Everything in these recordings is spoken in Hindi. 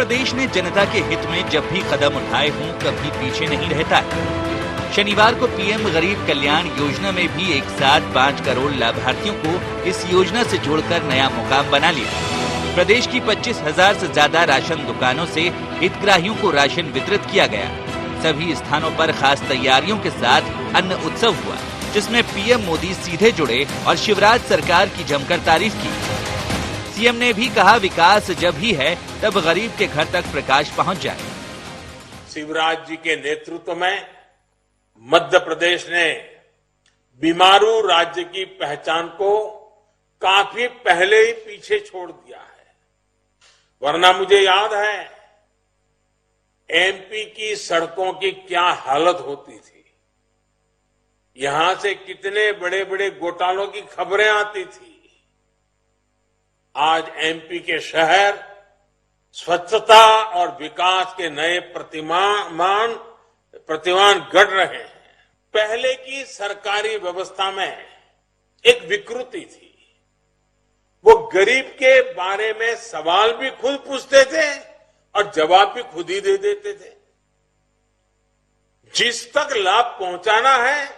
प्रदेश ने जनता के हित में जब भी कदम उठाए हों कभी पीछे नहीं रहता है। शनिवार को पीएम गरीब कल्याण योजना में भी एक साथ 5 करोड़ लाभार्थियों को इस योजना से जोड़कर नया मुकाम बना लिया। प्रदेश की 25,000 से ज्यादा राशन दुकानों से हितग्राहियों को राशन वितरित किया गया। सभी स्थानों पर खास तैयारियों के साथ अन्न उत्सव हुआ, जिसमें पीएम मोदी सीधे जुड़े और शिवराज सरकार की जमकर तारीफ की। सीएम ने भी कहा, विकास जब ही है तब गरीब के घर तक प्रकाश पहुंच जाए। शिवराज जी के नेतृत्व में मध्य प्रदेश ने बीमारू राज्य की पहचान को काफी पहले ही पीछे छोड़ दिया है। वरना मुझे याद है एमपी की सड़कों की क्या हालत होती थी। यहां से कितने बड़े बड़े घोटालों की खबरें आती थी। आज एमपी के शहर स्वच्छता और विकास के नए प्रतिमान गढ़ रहे हैं। पहले की सरकारी व्यवस्था में एक विकृति थी। वो गरीब के बारे में सवाल भी खुद पूछते थे और जवाब भी खुद ही दे देते थे। जिस तक लाभ पहुंचाना है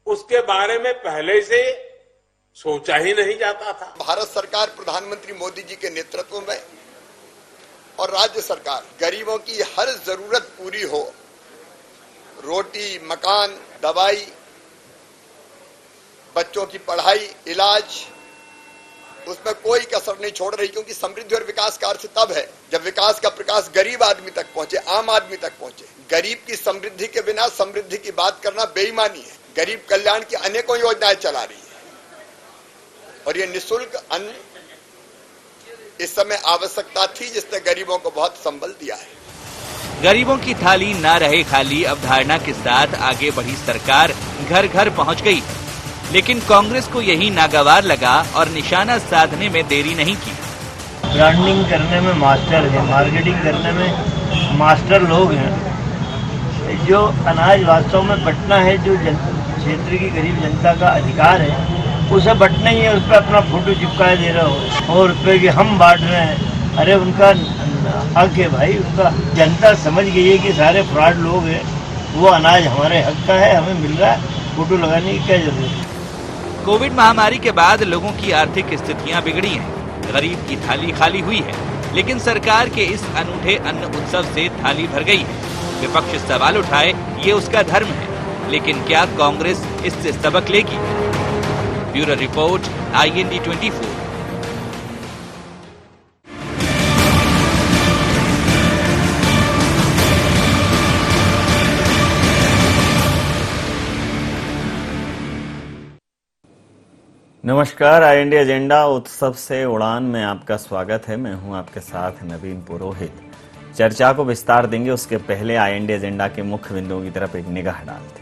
उसके बारे में पहले से सोचा ही नहीं जाता था। भारत सरकार प्रधानमंत्री मोदी जी के नेतृत्व में और राज्य सरकार गरीबों की हर जरूरत पूरी हो, रोटी, मकान, दवाई, बच्चों की पढ़ाई, इलाज, उसमें कोई कसर नहीं छोड़ रही। क्योंकि समृद्धि और विकास का अर्थ तब है जब विकास का प्रकाश गरीब आदमी तक पहुंचे, आम आदमी तक पहुंचे। गरीब की समृद्धि के बिना समृद्धि की बात करना बेईमानी है। गरीब कल्याण की अनेकों योजनाएं चला रही है और ये निःशुल्क अन्न इस समय आवश्यकता थी, जिसने गरीबों को बहुत संबल दिया है। गरीबों की थाली ना रहे खाली अवधारणा के साथ आगे बढ़ी सरकार घर घर पहुंच गई, लेकिन कांग्रेस को यही नागवार लगा और निशाना साधने में देरी नहीं की। ब्रांडिंग करने में मास्टर है, मार्केटिंग करने में मास्टर लोग हैं। जो अनाज वास्तव में बंटना है, जो क्षेत्र की गरीब जनता का अधिकार है, उसे बंटना ही है। उस पर अपना फोटो चिपकाए दे रहे हो और उस पर कि हम बांट रहे हैं। अरे उनका हक है भाई, उनका जनता समझ गई है कि सारे फ्रॉड लोग हैं। वो अनाज हमारे हक का है, हमें मिल रहा है, फोटो लगाने की क्या जरूरत है। कोविड महामारी के बाद लोगों की आर्थिक स्थितियां बिगड़ी हैं, गरीब की थाली खाली हुई है, लेकिन सरकार के इस अनूठे अन्न उत्सव से थाली भर गई है। विपक्ष सवाल उठाए, ये उसका धर्म है, लेकिन क्या कांग्रेस इससे सबक लेगी? Bureau report, IND 24। नमस्कार, IND एजेंडा उत्सव से उड़ान में आपका स्वागत है। मैं हूं आपके साथ नवीन पुरोहित। चर्चा को विस्तार देंगे, उसके पहले IND एजेंडा के मुख्य बिंदुओं की तरफ एक निगाह डालते।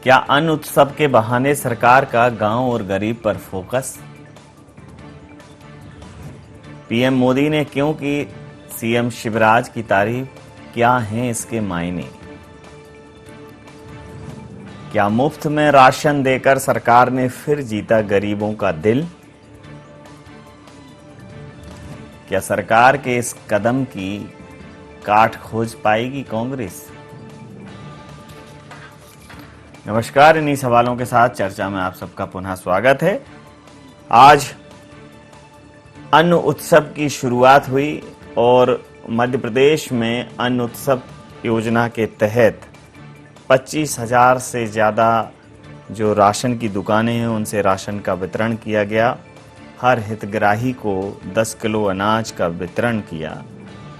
क्या अन्न उत्सव के बहाने सरकार का गांव और गरीब पर फोकस? पीएम मोदी ने क्यों की सीएम शिवराज की तारीफ? क्या हैं इसके मायने? क्या मुफ्त में राशन देकर सरकार ने फिर जीता गरीबों का दिल? क्या सरकार के इस कदम की काट खोज पाएगी कांग्रेस? नमस्कार, इन्हीं सवालों के साथ चर्चा में आप सबका पुनः स्वागत है। आज अन्न उत्सव की शुरुआत हुई और मध्य प्रदेश में अन्न उत्सव योजना के तहत 25,000 से ज़्यादा जो राशन की दुकानें हैं उनसे राशन का वितरण किया गया। हर हितग्राही को 10 किलो अनाज का वितरण किया।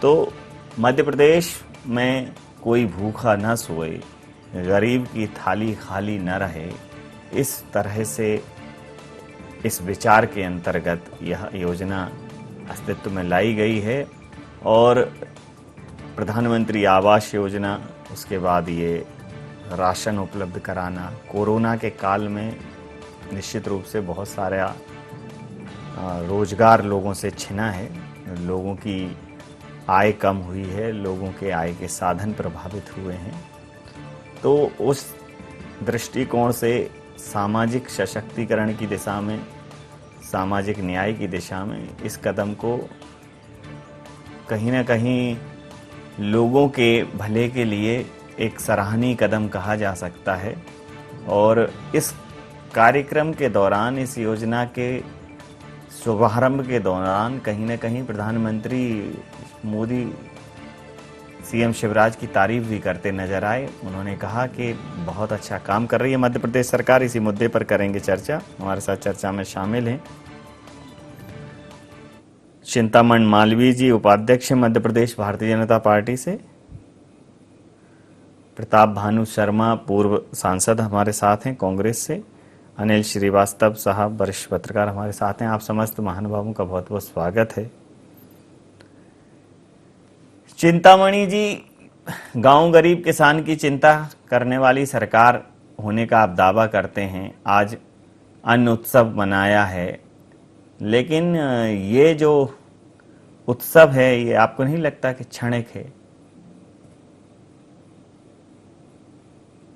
तो मध्य प्रदेश में कोई भूखा न सोए, गरीब की थाली खाली न रहे, इस तरह से इस विचार के अंतर्गत यह योजना अस्तित्व में लाई गई है। और प्रधानमंत्री आवास योजना, उसके बाद ये राशन उपलब्ध कराना, कोरोना के काल में निश्चित रूप से बहुत सारा रोजगार लोगों से छिना है, लोगों की आय कम हुई है, लोगों के आय के साधन प्रभावित हुए हैं। तो उस दृष्टिकोण से सामाजिक सशक्तिकरण की दिशा में, सामाजिक न्याय की दिशा में इस कदम को कहीं ना कहीं लोगों के भले के लिए एक सराहनीय कदम कहा जा सकता है। और इस कार्यक्रम के दौरान, इस योजना के शुभारंभ के दौरान कहीं ना कहीं प्रधानमंत्री मोदी सीएम शिवराज की तारीफ भी करते नजर आए। उन्होंने कहा कि बहुत अच्छा काम कर रही है मध्य प्रदेश सरकार। इसी मुद्दे पर करेंगे चर्चा। हमारे साथ चर्चा में शामिल हैं चिंतामण मालवीय जी, उपाध्यक्ष मध्य प्रदेश भारतीय जनता पार्टी से। प्रताप भानु शर्मा, पूर्व सांसद हमारे साथ हैं कांग्रेस से। अनिल श्रीवास्तव साहब, वरिष्ठ पत्रकार हमारे साथ हैं। आप समस्त महानुभावों का बहुत बहुत स्वागत है। चिंतामणि जी, गांव गरीब किसान की चिंता करने वाली सरकार होने का आप दावा करते हैं। आज अन्न उत्सव मनाया है, लेकिन ये जो उत्सव है ये आपको नहीं लगता कि क्षणिक है?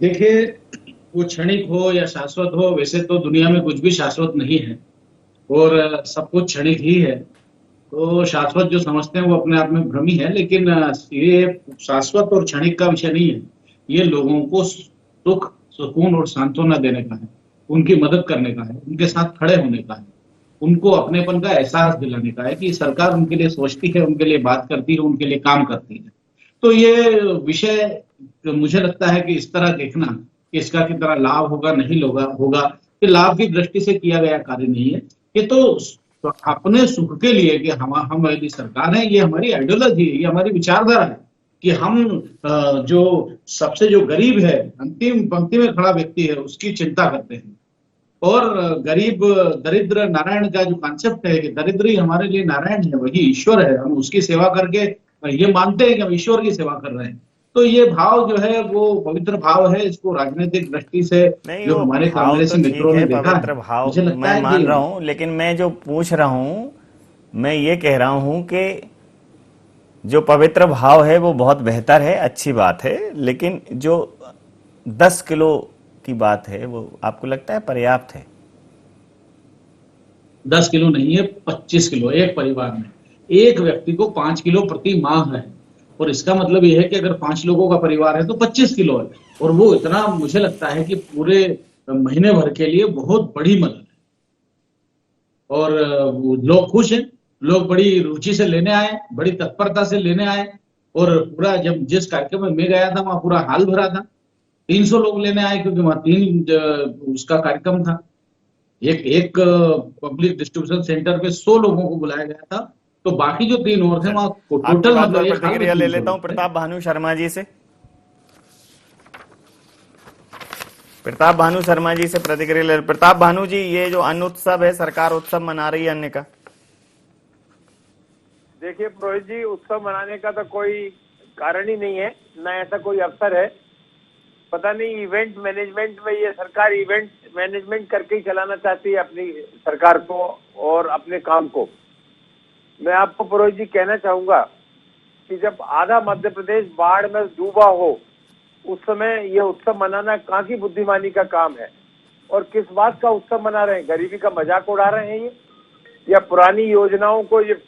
देखिए, वो क्षणिक हो या शाश्वत हो, वैसे तो दुनिया में कुछ भी शाश्वत नहीं है और सब कुछ क्षणिक ही है। तो शाश्वत जो समझते हैं वो अपने आप में भ्रमी है, लेकिन ये शाश्वत और क्षणिक का विषय नहीं है। ये लोगों को सुख, सुकून और सांत्वना देने का है, उनकी मदद करने का है, उनके साथ खड़े होने का है, उनको अपनेपन का एहसास दिलाने का है कि सरकार उनके लिए सोचती है, उनके लिए बात करती है, उनके लिए काम करती है। तो ये विषय मुझे लगता है कि इस तरह देखना कि इसका कितना लाभ होगा नहीं होगा, ये लाभ की दृष्टि से किया गया कार्य नहीं है। ये तो अपने सुख के लिए कि हम हमारी सरकार है, ये हमारी आइडियोलॉजी है, ये हमारी विचारधारा है कि हम जो सबसे जो गरीब है, अंतिम पंक्ति में खड़ा व्यक्ति है, उसकी चिंता करते हैं। और गरीब, दरिद्र, नारायण का जो कॉन्सेप्ट है कि दरिद्र ही हमारे लिए नारायण है, वही ईश्वर है। हम उसकी सेवा करके ये मानते हैं कि हम ईश्वर की सेवा कर रहे हैं। तो ये भाव जो है वो पवित्र भाव है। इसको राजनीतिक दृष्टि से जो हमारे कांग्रेसी मित्रों ने देखा पवित्र भाव मुझे लगता मैं है मान रहा हूं, लेकिन मैं जो पूछ रहा हूं, मैं ये कह रहा हूं कि जो पवित्र भाव है वो बहुत बेहतर है, अच्छी बात है, लेकिन जो 10 किलो की बात है वो आपको लगता है पर्याप्त है? 10 किलो नहीं है, 25 किलो एक परिवार में। एक व्यक्ति को 5 किलो प्रति माह है, और इसका मतलब यह है कि अगर 5 लोगों का परिवार है तो 25 किलो है। और वो इतना मुझे लगता है कि पूरे महीने भर के लिए बहुत बड़ी मदद है। और लोग खुश हैं, लोग बड़ी रुचि से लेने आए, बड़ी तत्परता से लेने आए। और पूरा जब जिस कार्यक्रम में मैं गया था वहां पूरा हाल भरा था। 300 लोग लेने आए, क्योंकि वहां 3 उसका कार्यक्रम था। एक पब्लिक डिस्ट्रीब्यूशन सेंटर पे 100 लोगों को बुलाया गया था, तो बाकी जो 3 और थे वहां टोटल मतलब प्रतिक्रिया ले लेता हूं प्रताप भानु शर्मा जी से। प्रताप भानु शर्मा जी से प्रतिक्रिया ले। प्रताप भानु जी, ये जो अन्न उत्सव है, सरकार उत्सव मना रही है अन्न का। देखिए पुरोहित जी, उत्सव मनाने का तो कोई कारण ही नहीं है, ना ऐसा कोई अवसर है। पता नहीं इवेंट मैनेजमेंट में ये सरकार इवेंट मैनेजमेंट करके ही चलाना चाहती है अपनी सरकार को और अपने काम को। मैं आपको पुरोहित जी कहना चाहूंगा कि जब आधा मध्य प्रदेश बाढ़ में डूबा हो, उस समय ये उत्सव मनाना कहाँ की बुद्धिमानी का काम है? और किस बात का उत्सव मना रहे हैं? गरीबी का मजाक उड़ा रहे हैं ये, या पुरानी योजनाओं को ये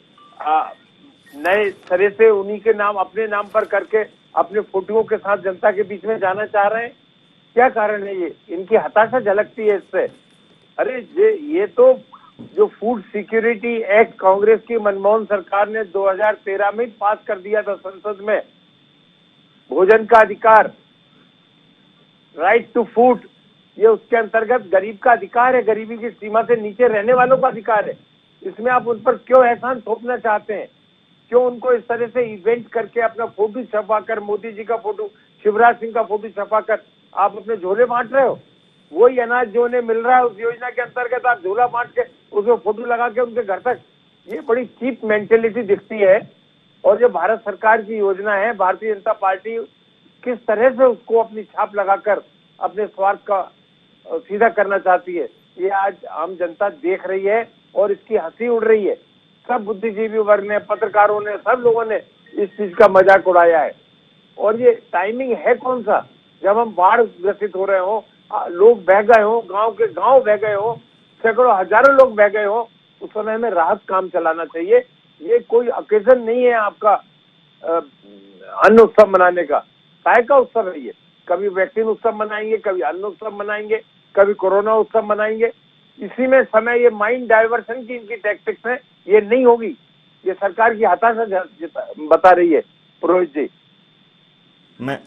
नए तरह से उन्हीं के नाम, अपने नाम पर करके अपने फोटोओं के साथ जनता के बीच में जाना चाह रहे हैं? क्या कारण है ये? इनकी हताशा झलकती है इससे। अरे ये तो जो फूड सिक्योरिटी एक्ट कांग्रेस की मनमोहन सरकार ने 2013 में पास कर दिया था संसद में, भोजन का अधिकार, राइट टू फूड, ये उसके अंतर्गत गरीब का अधिकार है, गरीबी की सीमा से नीचे रहने वालों का अधिकार है। इसमें आप उन पर क्यों एहसान थोपना चाहते हैं? क्यों उनको इस तरह से इवेंट करके अपना फोटो छपाकर, मोदी जी का फोटो, शिवराज सिंह का फोटो छपाकर आप अपने झोले बांट रहे हो? वही अनाज जो उन्हें मिल रहा है उस योजना के अंतर्गत आप झोला बांट के उसमें फोटो लगा के उनके घर तक, ये बड़ी चीप मेंटेलिटी दिखती है। और जो भारत सरकार की योजना है, भारतीय जनता पार्टी किस तरह से उसको अपनी छाप लगाकर अपने स्वार्थ का सीधा करना चाहती है, ये आज आम जनता देख रही है और इसकी हंसी उड़ रही है। सब बुद्धिजीवी वर्ग ने, पत्रकारों ने, सब लोगों ने इस चीज का मजाक उड़ाया है। और ये टाइमिंग है कौन सा? जब हम बाढ़ ग्रसित हो रहे हो, लोग बह गए हो, गांव के गांव बह गए हो, सैकड़ों हजारों लोग बह गए हो, उस समय हमें राहत काम चलाना चाहिए। ये कोई ओकेजन नहीं है आपका अन्न उत्सव मनाने का। काय का उत्सव है ये? कभी वैक्सीन उत्सव मनाएंगे, कभी अन्न उत्सव मनाएंगे, कभी कोरोना उत्सव मनाएंगे। इसी में समय ये माइंड डाइवर्शन की इनकी टैक्टिक्स है, ये नहीं होगी। ये सरकार की हताशा बता रही है पुरोहित जी। मैं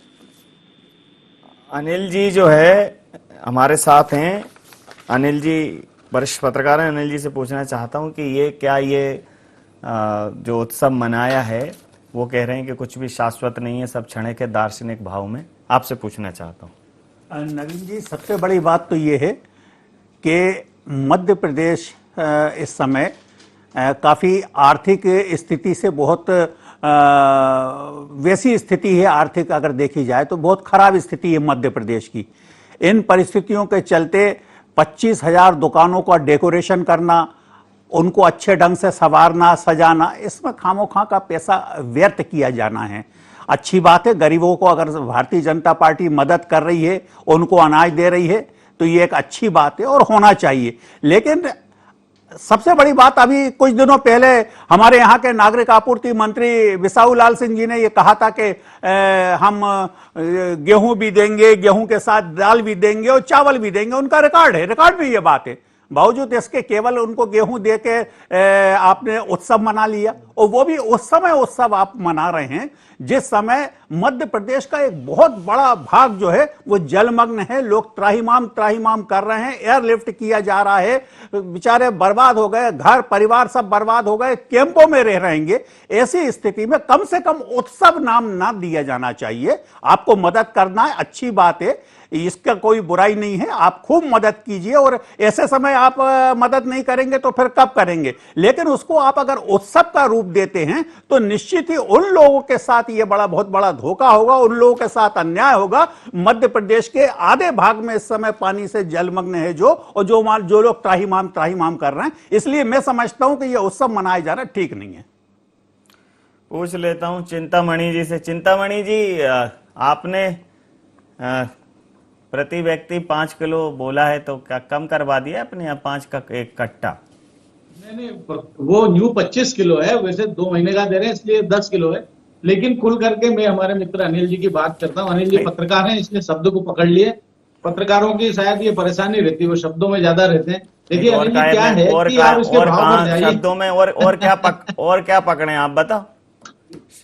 अनिल जी जो है हमारे साथ हैं, अनिल जी वरिष्ठ पत्रकार हैं। अनिल जी से पूछना चाहता हूं कि ये जो उत्सव मनाया है वो कह रहे हैं कि कुछ भी शाश्वत नहीं है, सब क्षणिक है दार्शनिक भाव में। आपसे पूछना चाहता हूं। नवीन जी, सबसे बड़ी बात तो ये है कि मध्य प्रदेश इस समय काफ़ी आर्थिक स्थिति से बहुत वैसी स्थिति है, आर्थिक अगर देखी जाए तो बहुत खराब स्थिति है मध्य प्रदेश की। इन परिस्थितियों के चलते 25,000 दुकानों का डेकोरेशन करना, उनको अच्छे ढंग से संवारना सजाना, इसमें खामोखा का पैसा व्यर्थ किया जाना है। अच्छी बात है, गरीबों को अगर भारतीय जनता पार्टी मदद कर रही है, उनको अनाज दे रही है, तो ये एक अच्छी बात है और होना चाहिए। लेकिन सबसे बड़ी बात, अभी कुछ दिनों पहले हमारे यहाँ के नागरिक आपूर्ति मंत्री बिसाहू लाल सिंह जी ने ये कहा था कि हम गेहूं भी देंगे, गेहूं के साथ दाल भी देंगे और चावल भी देंगे। उनका रिकॉर्ड है, रिकॉर्ड में ये बात है। बावजूद इसके केवल उनको गेहूं दे के आपने उत्सव मना लिया, और वो भी उस समय उत्सव आप मना रहे हैं जिस समय मध्य प्रदेश का एक बहुत बड़ा भाग जो है वो जलमग्न है। लोग त्राहिमाम कर रहे हैं, एयरलिफ्ट किया जा रहा है, बेचारे बर्बाद हो गए, घर परिवार सब बर्बाद हो गए, कैंपों में रह रहेंगे। ऐसी स्थिति में कम से कम उत्सव नाम ना दिया जाना चाहिए। आपको मदद करना है, अच्छी बात है, इसका कोई बुराई नहीं है, आप खूब मदद कीजिए। और ऐसे समय आप मदद नहीं करेंगे तो फिर कब करेंगे? लेकिन उसको आप अगर उत्सव का रूप देते हैं तो निश्चित ही उन लोगों के साथ ये बहुत बड़ा धोखा होगा, उन लोगों के साथ अन्याय होगा। मध्य प्रदेश के आधे भाग में इस समय पानी से जलमग्न है और जो लोग त्राहिमाम कर रहे हैं। इसलिए मैं समझता हूं कि ये उत्सव मनाया जाना ठीक नहीं है। पूछ लेता हूं चिंतामणि जी से। चिंतामणि जी, आपने प्रति व्यक्ति 5 किलो बोला है, तो क्या कम करवा दिया अपने यहाँ 5 का एक कट्टा? नहीं, वो न्यू 25 किलो है, वैसे 2 महीने का दे रहे हैं इसलिए 10 किलो है। लेकिन कुल करके मैं हमारे मित्र अनिल जी की बात करता हूँ। अनिल जी पत्रकार हैं, इसलिए शब्द को पकड़ लिए। पत्रकारों की शायद ये परेशानी रहती है, वो शब्दों में ज्यादा रहते हैं। देखिए अनिल जी, क्या है कि आप इसके भाव पर जाइए। शब्दों में और क्या पकड़े आप बताओ।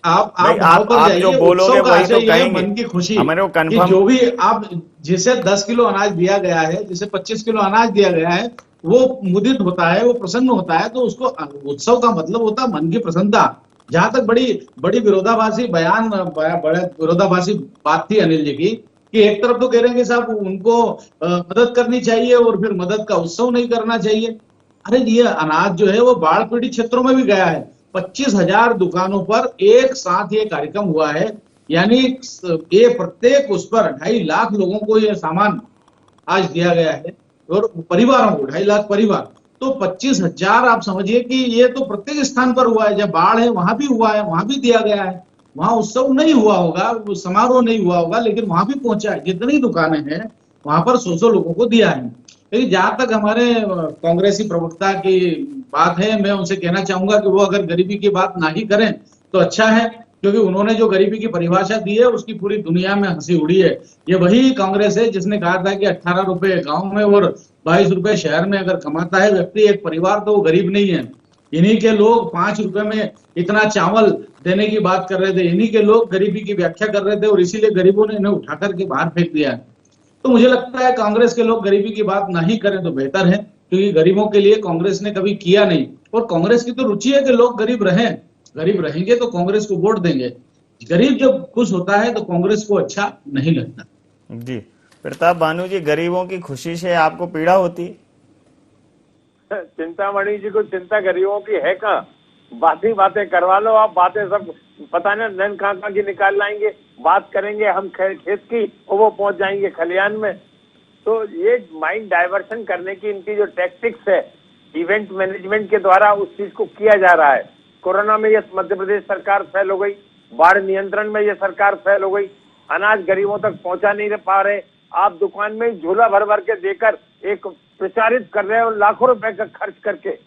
आप भाव पर जाइए, जो बोलोगे वही तो कहेंगे। मन की खुशी हमारे को कि जो भी आप, जिसे 10 किलो अनाज दिया गया है, जिसे 25 किलो अनाज दिया गया है, वो मुदित होता है, वो प्रसन्न होता है, तो उसको उत्सव का मतलब होता है मन की प्रसन्नता। जहां तक बड़ी विरोधाभासी विरोधाभासी बात थी अनिल जी की, कि एक तरफ तो कह रहे हैं कि साहब उनको मदद करनी चाहिए और फिर मदद का उत्सव नहीं करना चाहिए। अरे ये अनाज जो है वो बाढ़ पीड़ित क्षेत्रों में भी गया है। 25,000 दुकानों पर एक साथ ये कार्यक्रम हुआ है, यानी ये प्रत्येक उस पर 2.5 लाख लोगों को ये सामान आज दिया गया है, और परिवारों को 2.5 लाख परिवार, तो 25,000 आप समझिए कि ये तो प्रत्येक स्थान पर हुआ है। जब बाढ़ है वहां भी हुआ है, वहां भी दिया गया है। वहां उत्सव नहीं हुआ होगा, समारोह नहीं हुआ होगा, लेकिन वहां भी पहुंचा है। जितनी दुकानें हैं वहां पर 100 लोगों को दिया है। लेकिन जहां तक हमारे कांग्रेसी प्रवक्ता की बात है, मैं उनसे कहना चाहूंगा कि वो अगर गरीबी की बात ना ही करें तो अच्छा है, क्योंकि उन्होंने जो गरीबी की परिभाषा दी है उसकी पूरी दुनिया में हंसी उड़ी है। ये वही कांग्रेस है जिसने कहा था कि 18 रुपए गांव में और 22 रुपए शहर में अगर कमाता है व्यक्ति, एक परिवार, तो वो गरीब नहीं है। इन्हीं के लोग 5 रुपए में इतना चावल देने की बात कर रहे थे, इन्हीं के लोग गरीबी की व्याख्या कर रहे थे, और इसीलिए गरीबों ने इन्हें उठा करके बाहर फेंक दिया है। तो मुझे लगता है कांग्रेस के लोग गरीबी की बात ना ही करें तो बेहतर है, क्योंकि गरीबों के लिए कांग्रेस ने कभी किया नहीं। और कांग्रेस की तो रुचि है कि लोग गरीब रहें, गरीब रहेंगे तो कांग्रेस को वोट देंगे। गरीब जब खुश होता है तो कांग्रेस को अच्छा नहीं लगता। जी प्रताप भानु जी, गरीबों की खुशी से आपको पीड़ा होती? चिंतामणि जी को चिंता गरीबों की है कहाँ? बातें करवा लो आप, बातें सब पता नहीं नैन कहाँ की निकाल लाएंगे। बात करेंगे हम खेत की और वो पहुंच जाएंगे खलियान में। तो ये माइंड डाइवर्शन करने की इनकी जो टैक्टिक्स है, इवेंट मैनेजमेंट के द्वारा उस चीज को किया जा रहा है। कोरोना में ये मध्य प्रदेश सरकार फेल हो गई, बाढ़ नियंत्रण में ये सरकार फेल हो गई, अनाज गरीबों तक पहुंचा नहीं पा रहे। आप दुकान में झोला भर भर के देकर एक प्रचारित कर रहे हो, लाखों रुपए का खर्च करके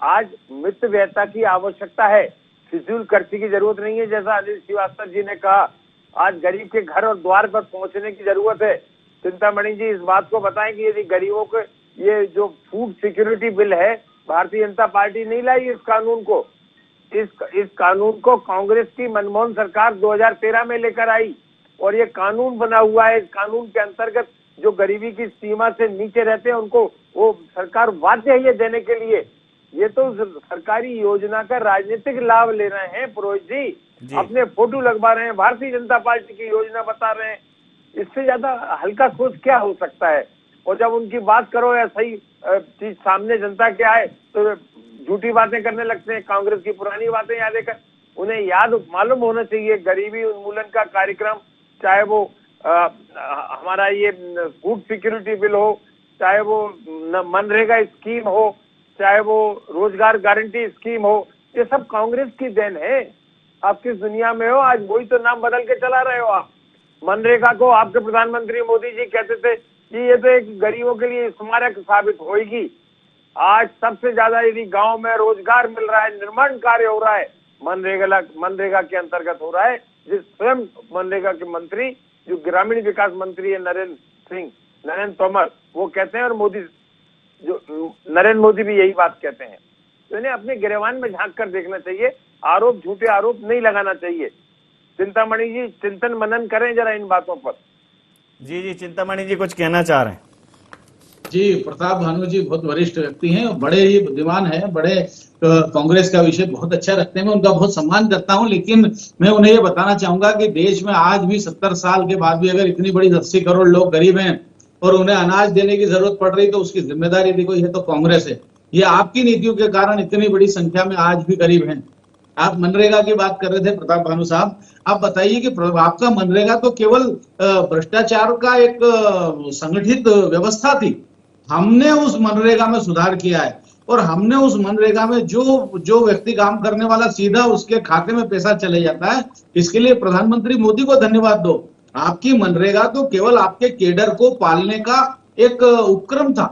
आज मित व्ययता की आवश्यकता है, फिजूल खर्ची की जरूरत नहीं है। जैसा अनिल श्रीवास्तव जी ने कहा, आज गरीब के घर और द्वार पर पहुंचने की जरूरत है। चिंतामणि जी इस बात को बताएं कि यदि गरीबों को ये जो फूड सिक्योरिटी बिल है, भारतीय जनता पार्टी नहीं लाई इस कानून को। इस कानून को कांग्रेस की मनमोहन सरकार 2013 में लेकर आई और ये कानून बना हुआ है। इस कानून के अंतर्गत जो गरीबी की सीमा से नीचे रहते हैं उनको वो सरकार बाध्य है ये देने के लिए। ये तो सरकारी योजना का राजनीतिक लाभ ले रहे हैं पुरोहित जी। अपने फोटो लगवा रहे हैं, भारतीय जनता पार्टी की योजना बता रहे हैं। इससे ज्यादा हल्का सोच क्या हो सकता है? और जब उनकी बात करो या सही चीज सामने जनता के आए तो झूठी बातें करने लगते हैं, कांग्रेस की पुरानी बातें याद कर। उन्हें याद मालूम होना चाहिए गरीबी उन्मूलन का कार्यक्रम, चाहे वो हमारा ये फूड सिक्योरिटी बिल हो, चाहे वो मनरेगा स्कीम हो, चाहे वो रोजगार गारंटी स्कीम हो, ये सब कांग्रेस की देन है। आप किस दुनिया में हो? आज वही तो नाम बदल के चला रहे हो आप। मनरेगा को आपके प्रधानमंत्री मोदी जी कहते थे कि ये तो एक गरीबों के लिए स्मारक साबित होगी। आज सबसे ज्यादा यदि गांव में रोजगार मिल रहा है, निर्माण कार्य हो रहा है, मनरेगा के अंतर्गत हो रहा है। जिस स्वयं मनरेगा के मंत्री जो ग्रामीण विकास मंत्री है नरेंद्र तोमर, वो कहते हैं, और नरेंद्र मोदी भी यही बात कहते हैं। तो इन्हें अपने गिरेबान में झांक कर देखना चाहिए, झूठे आरोप नहीं लगाना चाहिए। चिंतामणि जी चिंतन मनन करें जरा इन बातों पर। जी चिंतामणि जी कुछ कहना चाह रहे हैं? जी, प्रताप भानु जी बहुत वरिष्ठ व्यक्ति हैं, बड़े ही बुद्धिमान हैं, बड़े कांग्रेस का विषय बहुत अच्छा रखते हैं, मैं उनका बहुत सम्मान करता हूं। लेकिन मैं उन्हें ये बताना चाहूंगा कि देश में आज भी 70 साल के बाद भी अगर इतनी बड़ी 80 करोड़ लोग गरीब हैं और उन्हें अनाज देने की जरूरत पड़ रही तो उसकी जिम्मेदारी यदि कोई है तो कांग्रेस है। ये आपकी नीतियों के कारण इतनी बड़ी संख्या में आज भी गरीब हैं। आप मनरेगा की बात कर रहे थे प्रताप भानु साहब, आप बताइए कि आपका मनरेगा तो केवल भ्रष्टाचार का एक संगठित व्यवस्था थी। हमने उस मनरेगा में सुधार किया है और हमने उस मनरेगा में जो व्यक्ति काम करने वाला सीधा उसके खाते में पैसा चले जाता है, इसके लिए प्रधानमंत्री मोदी को धन्यवाद दो। आपकी मनरेगा तो केवल आपके केडर को पालने का एक उपक्रम था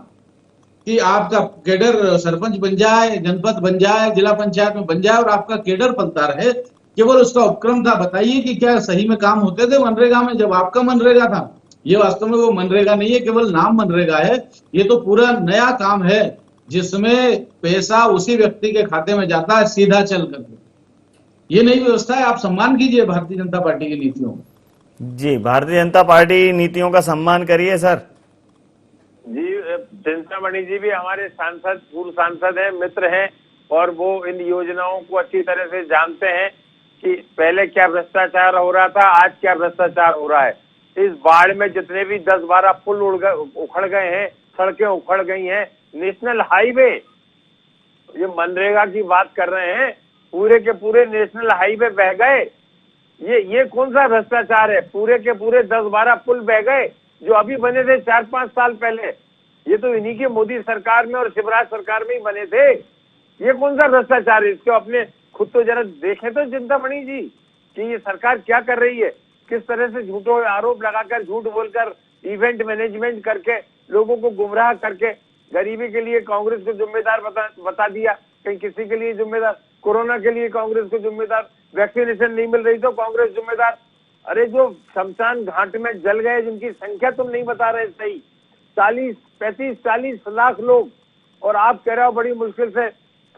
कि आपका केडर सरपंच बन जाए, जनपद बन जाए, जिला पंचायत में बन जाए और आपका केडर बनता रहे, केवल उसका उपक्रम था। बताइए कि क्या सही में काम होते थे मनरेगा में जब आपका मनरेगा था? ये वास्तव में वो मनरेगा नहीं है, केवल नाम मनरेगा है। ये तो पूरा नया काम है जिसमें पैसा उसी व्यक्ति के खाते में जाता है सीधा चल करके। ये नई व्यवस्था है, आप सम्मान कीजिए भारतीय जनता पार्टी की नीतियों का। जी, भारतीय जनता पार्टी नीतियों का सम्मान करिए सर। जी, चिंतामणि जी भी हमारे सांसद, पूर्व सांसद हैं, मित्र हैं, और वो इन योजनाओं को अच्छी तरह से जानते हैं कि पहले क्या भ्रष्टाचार हो रहा था, आज क्या भ्रष्टाचार हो रहा है। इस बाढ़ में जितने भी 10-12 पुल उखड़ गए हैं, सड़कें उखड़ गई हैं, नेशनल हाईवे, ये मनरेगा की बात कर रहे हैं, पूरे के पूरे नेशनल हाईवे बह गए। ये कौन सा भ्रष्टाचार है? पूरे के पूरे 10-12 पुल बह गए जो अभी बने थे 4-5 साल पहले। ये तो इन्हीं की मोदी सरकार में और शिवराज सरकार में ही बने थे। ये कौन सा भ्रष्टाचार है? इसको अपने खुद तो जरा देखें तो चिंतामणि जी कि ये सरकार क्या कर रही है, किस तरह से झूठों आरोप लगाकर, झूठ बोलकर, इवेंट मैनेजमेंट करके, लोगों को गुमराह करके गरीबी के लिए कांग्रेस को जिम्मेदार बता दिया, कहीं किसी के लिए जिम्मेदार, कोरोना के लिए कांग्रेस को जिम्मेदार, वैक्सीनेशन नहीं मिल रही तो कांग्रेस जिम्मेदार। अरे जो शमशान घाट में जल गए जिनकी संख्या तुम नहीं बता रहे सही, 35-40 लाख लोग, और आप कह रहे हो बड़ी मुश्किल से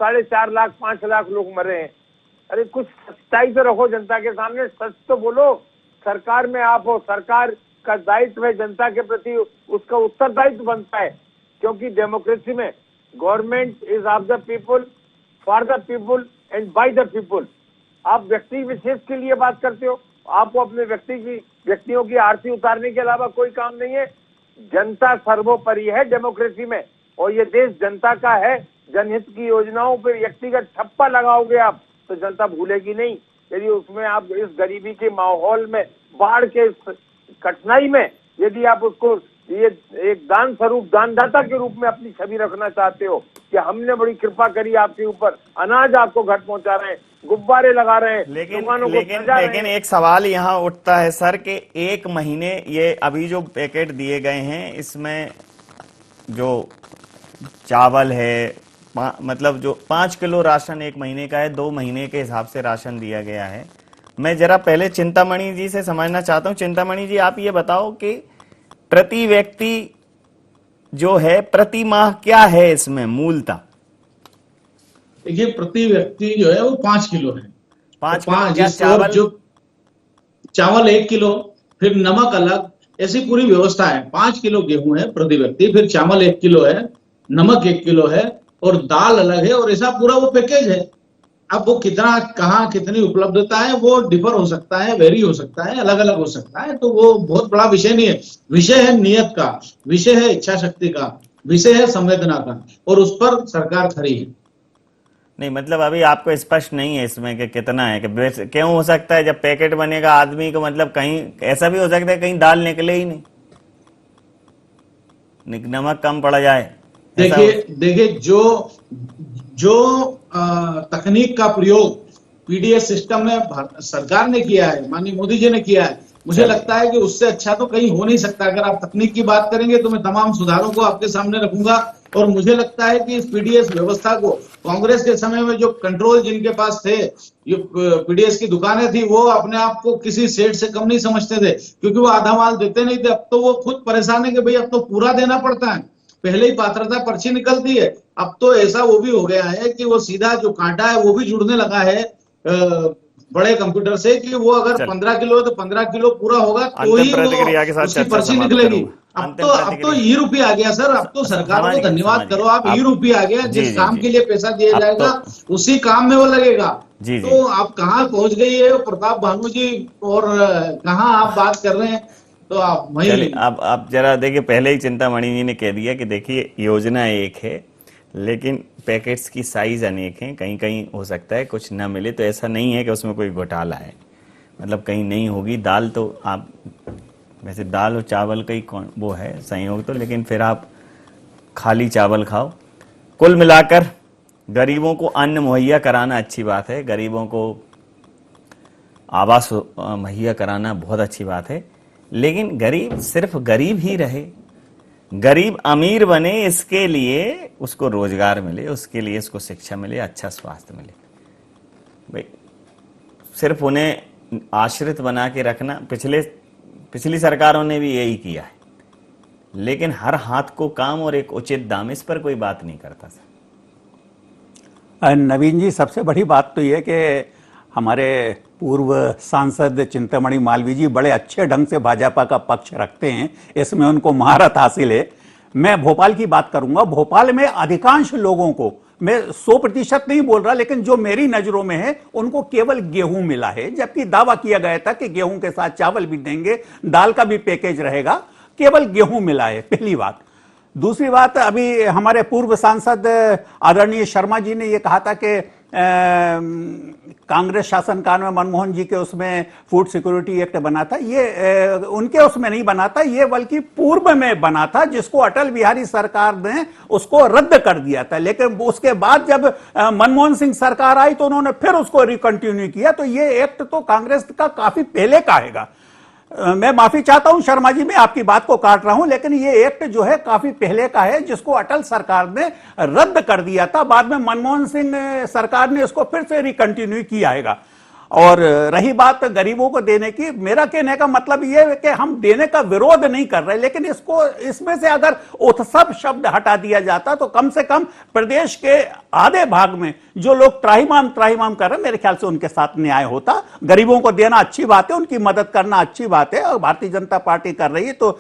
4.5 लाख 5 लाख लोग मरे हैं। अरे कुछ सच्चाई तो रखो जनता के सामने, सच तो बोलो। सरकार में आप हो, सरकार का दायित्व है जनता के प्रति, उसका उत्तरदायित्व बनता है, क्योंकि डेमोक्रेसी में government is of the people, for the people and by the people. आप व्यक्ति विशेष के लिए बात करते हो, आपको अपने व्यक्तियों की आरती उतारने के अलावा कोई काम नहीं है। जनता सर्वोपरि है डेमोक्रेसी में, और ये देश जनता का है। जनहित की योजनाओं पे व्यक्तिगत ठप्पा लगाओगे आप तो जनता भूलेगी नहीं। यदि उसमें आप इस गरीबी के माहौल में, बाढ़ के कठिनाई में, यदि आप उसको ये एक दान स्वरूप, दानदाता के रूप में अपनी छवि रखना चाहते हो कि हमने बड़ी कृपा करी आपके ऊपर, अनाज आपको घर पहुंचा रहे हैं, गुब्बारे लगा रहे हैं, लेकिन एक सवाल यहाँ उठता है सर कि 1 महीने ये अभी जो पैकेट दिए गए हैं इसमें जो चावल है, मतलब जो 5 किलो राशन एक महीने का है, 2 महीने के हिसाब से राशन दिया गया है। मैं जरा पहले चिंतामणि जी से समझना चाहता हूं। चिंतामणि जी, आप ये बताओ कि प्रति व्यक्ति जो है प्रति माह क्या है इसमें मूलतः? देखिए, प्रति व्यक्ति जो है वो 5 किलो है। 5 तो किलो क्या चावल? जो चावल 1 किलो, फिर नमक अलग, ऐसी पूरी व्यवस्था है। 5 किलो गेहूं है प्रति व्यक्ति, फिर चावल 1 किलो है, नमक 1 किलो है और दाल अलग है, और ऐसा पूरा वो पैकेज है। अब वो कितना, कहाँ कितनी उपलब्धता है वो डिफर हो सकता है, वेरी हो सकता है, अलग अलग हो सकता है। तो वो बहुत बड़ा विषय नहीं है। विषय है नियत का, विषय है इच्छा शक्ति का, विषय है संवेदना का, और उस पर सरकार खड़ी है। नहीं, मतलब अभी आपको स्पष्ट नहीं है इसमें कि कितना है, कि क्यों हो सकता है जब पैकेट बनेगा आदमी को, मतलब कहीं ऐसा भी हो सकता है कहीं दाल निकले ही नहीं, नमक कम पड़ जाए। देखिए जो तकनीक का प्रयोग पीडीएस सिस्टम में सरकार ने किया है, माननीय मोदी जी ने किया है, मुझे लगता है कि उससे अच्छा तो कहीं हो नहीं सकता। अगर आप तकनीक की बात करेंगे तो मैं तमाम सुधारों को आपके सामने रखूंगा, और मुझे लगता है कि इस पीडीएस व्यवस्था को कांग्रेस के समय में जो कंट्रोल जिनके पास थे, जो पीडीएस की दुकानें थी, वो अपने आप को किसी सेठ से कम नहीं समझते थे, क्योंकि वो आधा माल देते नहीं थे। अब तो वो खुद परेशान है कि भाई अब तो पूरा देना पड़ता है, पहले ही पात्रता पर्ची निकलती है। अब तो ऐसा वो भी हो गया है कि वो सीधा जो कांटा है वो भी जुड़ने लगा है बड़े कंप्यूटर से, कि वो अगर 15 किलो है तो 15 किलो पूरा होगा तो ही वो उसकी पर्ची निकलेगी। अब तो ई रूपी आ गया सर। अब तो सरकार को धन्यवाद करो, आप ई रूपी आ गया। जिस काम के लिए पैसा दिया जाएगा उसी काम में वो लगेगा। तो आप कहाँ पहुंच गई है प्रताप भानु जी, और कहाँ आप बात कर रहे हैं? तो आप वही आप जरा देखिए, पहले ही चिंतामणि जी ने कह दिया कि देखिए योजना एक है लेकिन पैकेट्स की साइज अनेक हैं, कहीं कहीं हो सकता है कुछ ना मिले, तो ऐसा नहीं है कि उसमें कोई घोटाला है, मतलब कहीं नहीं होगी। दाल तो आप वैसे दाल और चावल का ही वो है संयोग तो, लेकिन फिर आप खाली चावल खाओ। कुल मिलाकर गरीबों को अन्न मुहैया कराना अच्छी बात है, गरीबों को आवास मुहैया कराना बहुत अच्छी बात है, लेकिन गरीब सिर्फ गरीब ही रहे, गरीब अमीर बने इसके लिए उसको रोजगार मिले, उसके लिए उसको शिक्षा मिले, अच्छा स्वास्थ्य मिले। भाई सिर्फ उन्हें आश्रित बना के रखना, पिछली सरकारों ने भी यही किया है, लेकिन हर हाथ को काम और एक उचित दाम, इस पर कोई बात नहीं करता सर। नवीन जी, सबसे बड़ी बात तो यह कि हमारे पूर्व सांसद चिंतामणि मालवीय जी बड़े अच्छे ढंग से भाजपा का पक्ष रखते हैं, इसमें उनको महारत हासिल है। मैं भोपाल की बात करूंगा। भोपाल में अधिकांश लोगों को, मैं 100% नहीं बोल रहा, लेकिन जो मेरी नजरों में है उनको केवल गेहूं मिला है, जबकि दावा किया गया था कि गेहूं के साथ चावल भी देंगे, दाल का भी पैकेज रहेगा। केवल गेहूं मिला है, पहली बात। दूसरी बात, अभी हमारे पूर्व सांसद आदरणीय शर्मा जी ने यह कहा था कि कांग्रेस शासनकाल में मनमोहन जी के उसमें फूड सिक्योरिटी एक्ट बना था। ये उनके उसमें नहीं बना था, ये बल्कि पूर्व में बना था, जिसको अटल बिहारी सरकार ने उसको रद्द कर दिया था। लेकिन उसके बाद जब मनमोहन सिंह सरकार आई तो उन्होंने फिर उसको रिकंटिन्यू किया। तो ये एक्ट तो कांग्रेस का काफी पहले का हैगा। मैं माफी चाहता हूं शर्मा जी, मैं आपकी बात को काट रहा हूं, लेकिन ये एक्ट जो है काफी पहले का है, जिसको अटल सरकार ने रद्द कर दिया था। बाद में मनमोहन सिंह सरकार ने इसको फिर से रिकंटिन्यू किया है। और रही बात गरीबों को देने की, मेरा कहने का मतलब यह है कि हम देने का विरोध नहीं कर रहे, लेकिन इसमें से अगर उत्सव शब्द हटा दिया जाता तो कम से कम प्रदेश के आधे भाग में जो लोग त्राहिमाम कर रहे हैं, मेरे ख्याल से उनके साथ न्याय होता। गरीबों को देना अच्छी बात है, उनकी मदद करना अच्छी बात है, और भारतीय जनता पार्टी कर रही है तो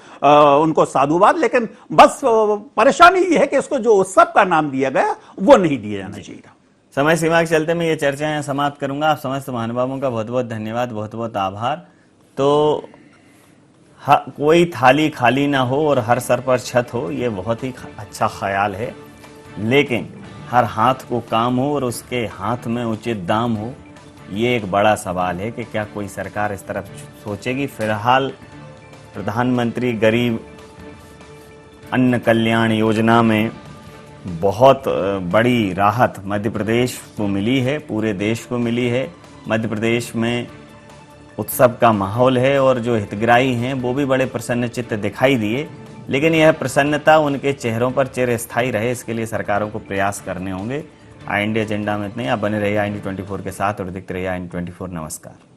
उनको साधुवाद। लेकिन बस परेशानी यह है कि इसको जो उत्सव का नाम दिया गया वो नहीं दिया जाना चाहिए। समय सीमा के चलते मैं ये चर्चा यहाँ समाप्त करूंगा। आप समस्त महानुभावों का बहुत बहुत धन्यवाद, बहुत बहुत आभार। तो कोई थाली खाली ना हो और हर सर पर छत हो, ये बहुत ही अच्छा ख्याल है, लेकिन हर हाथ को काम हो और उसके हाथ में उचित दाम हो, ये एक बड़ा सवाल है कि क्या कोई सरकार इस तरफ सोचेगी। फिलहाल प्रधानमंत्री गरीब अन्न कल्याण योजना में बहुत बड़ी राहत मध्य प्रदेश को मिली है, पूरे देश को मिली है। मध्य प्रदेश में उत्सव का माहौल है और जो हितग्राही हैं वो भी बड़े प्रसन्नचित्त दिखाई दिए। लेकिन यह प्रसन्नता उनके चेहरों पर चिरस्थायी रहे, इसके लिए सरकारों को प्रयास करने होंगे। IND एजेंडा में इतने, आप बने रहिए IND 24 के साथ और देखते रहिए IND 24। नमस्कार।